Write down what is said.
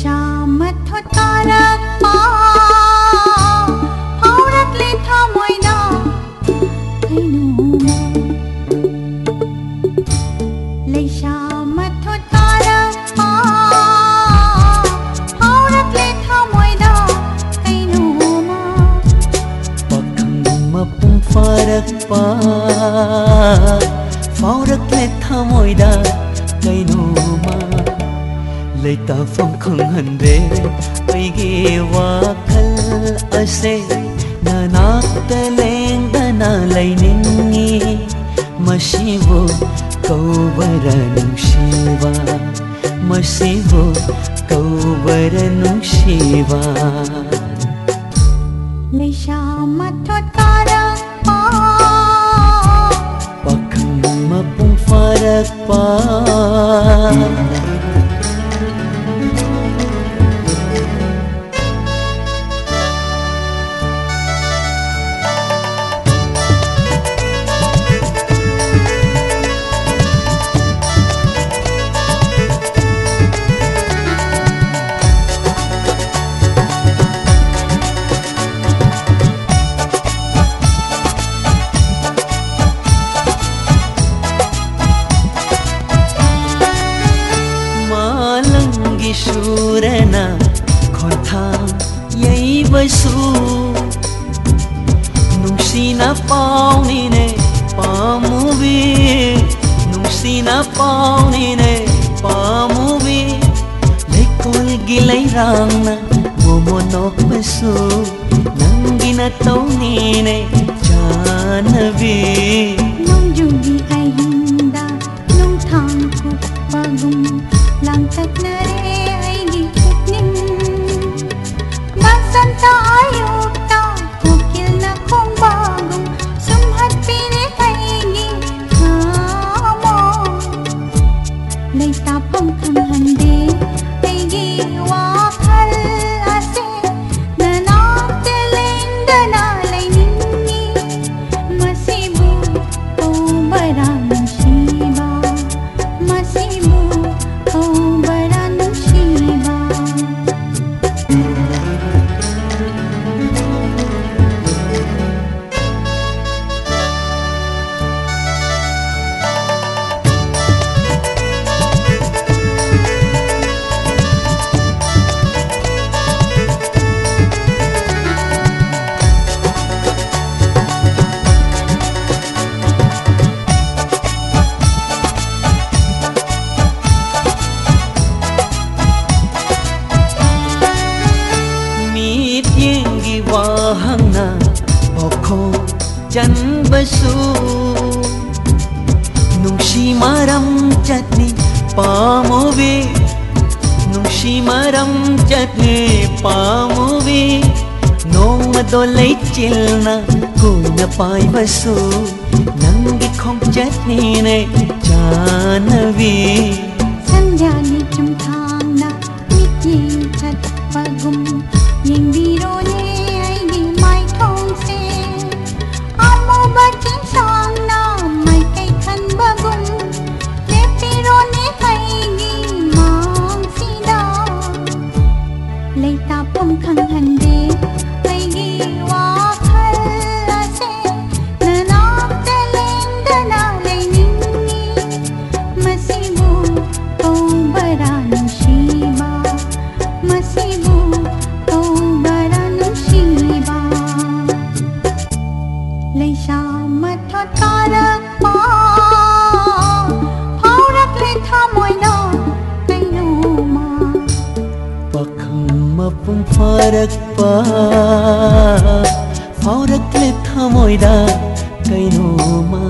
Shamat thotarak pa phaurak le thamoina kainuma le shamat thotarak pa phaurak le thamoina kainuma pakhang mapung farak pa phaurak le thamoida kainuma leita phong khang hande aigi wakhal ase nanak teleng dana lainingi masibo kaubaranung shiva masibo kaubaranung shiva le shamat thotarak pa pakhang mapung farak pa Surana khotha yai basu nungsina pauni ne pamubi nungsina pauni ne pamubi lekol gilai rangna momonok basu nangina tauni ne janavi nongjungi ainda nong thang ko pagum lang taknare Santa ayuta kukil na kong bagong sumhat pinikaini kamo Laita pang kang hande aigi wakal ase nanak teleng danalay ningi masibu kaubaranung shiva masibu kaubaranung shiva wahangna okho chan basu nungshi maram chatni pamubi nungshi maram chatni pamubi nong dolai chilna kuna pai basu nangi khong chatni ne janavi sanjani chum thangna mityi chat pagum yeng biro ne khang hande aigi wakhal ase nanak teleng danalay ningi masibu kaubaranung shiva masibu kaubaranung shiva le shamat thotarak pa phaurak le thamoina kainuma mapung farak pa phaurak le thamoida kainoma